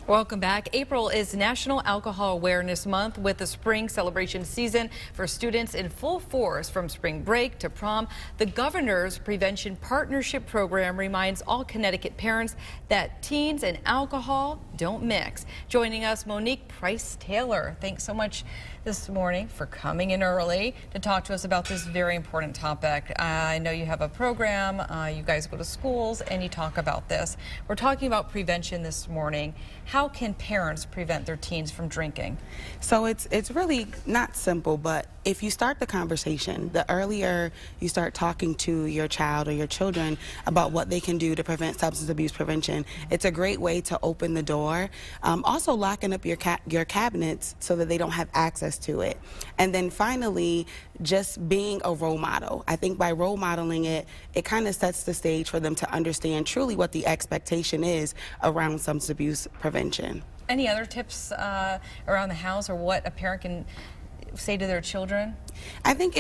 Welcome back. April is National Alcohol Awareness Month with the spring celebration season for students in full force from spring break to prom. The Governor's Prevention Partnership Program reminds all Connecticut parents that teens and alcohol don't mix. Joining us, Monique Price-Taylor. Thanks so much this morning for coming in early to talk to us about this very important topic. I know you have a program, you guys go to schools and you talk about this. We're talking about prevention this morning. How can parents prevent their teens from drinking? So it's really not simple, but if you start the conversation, the earlier you start talking to your child or your children about what they can do to prevent substance abuse prevention, it's a great way to open the door. Also locking up your cabinets so that they don't have access to it. And then finally, just being a role model. I think by role modeling it, it kind of sets the stage for them to understand truly what the expectation is around substance abuse prevention. Any other tips around the house or what a parent can say to their children? I think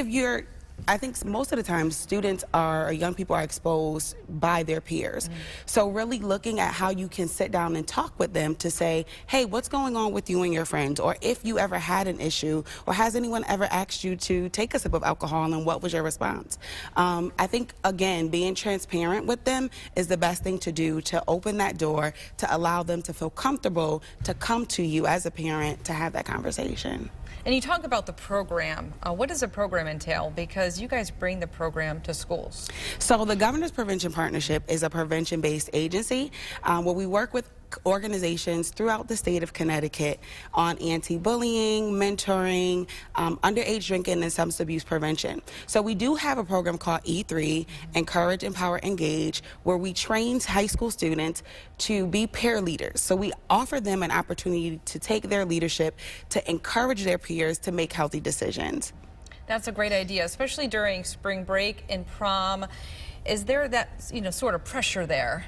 most of the time students or young people are exposed by their peers. So really looking at how you can sit down and talk with them to say, hey, what's going on with you and your friends? Or if you ever had an issue, or has anyone ever asked you to take a sip of alcohol and what was your response? I think, again, being transparent with them is the best thing to do to open that door, to allow them to feel comfortable to come to you as a parent to have that conversation. And you talk about the program. What does a program entail? Because you guys bring the program to schools. So the Governor's Prevention Partnership is a prevention-based agency where we work with organizations throughout the state of Connecticut on anti-bullying, mentoring, underage drinking, and substance abuse prevention. So we do have a program called E3, Encourage, Empower, Engage, where we train high school students to be peer leaders. So we offer them an opportunity to take their leadership, to encourage their peers to make healthy decisions. That's a great idea, especially during spring break and prom. Is there that, sort of pressure there?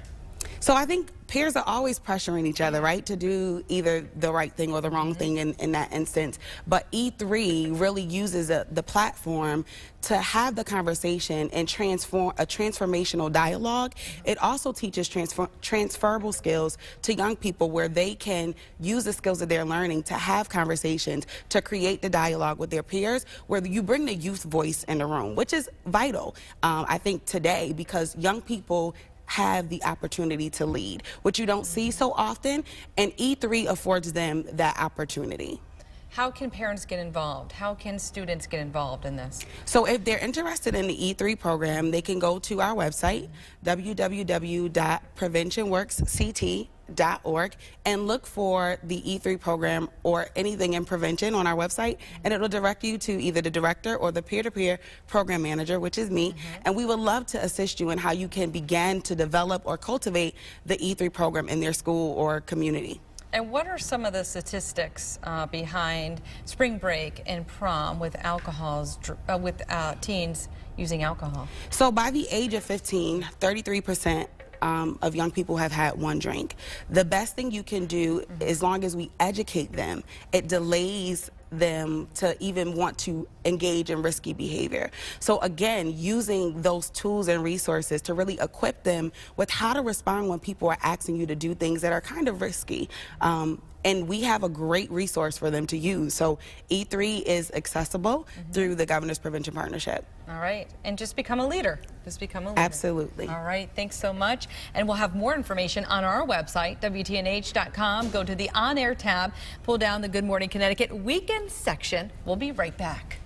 So I think peers are always pressuring each other, right, to do either the right thing or the wrong thing in that instance. But E3 really uses the platform to have the conversation and transform a transformational dialogue. It also teaches transferable skills to young people where they can use the skills that they're learning to have conversations, to create the dialogue with their peers, where you bring the youth voice in the room, which is vital, I think, today, because young people have the opportunity to lead, which you don't see so often, and E3 affords them that opportunity. How can parents get involved? How can students get involved in this? So if they're interested in the E3 program, they can go to our website, www.preventionworksct.org, and look for the E3 program or anything in prevention on our website, and it'll direct you to either the director or the peer-to-peer program manager, which is me, and we would love to assist you in how you can begin to develop or cultivate the E3 program in their school or community. And what are some of the statistics behind spring break and prom with teens using alcohol? So by the age of 15, 33% of young people have had one drink. The best thing you can do, as long as we educate them, it delays them to even want to engage in risky behavior. So again, using those tools and resources to really equip them with how to respond when people are asking you to do things that are kind of risky. And we have a great resource for them to use. So E3 is accessible through the Governor's Prevention Partnership. All right, and just become a leader. Just become a leader. Absolutely. All right, thanks so much. And we'll have more information on our website, WTNH.com. Go to the On Air tab, pull down the Good Morning Connecticut weekend section. We'll be right back.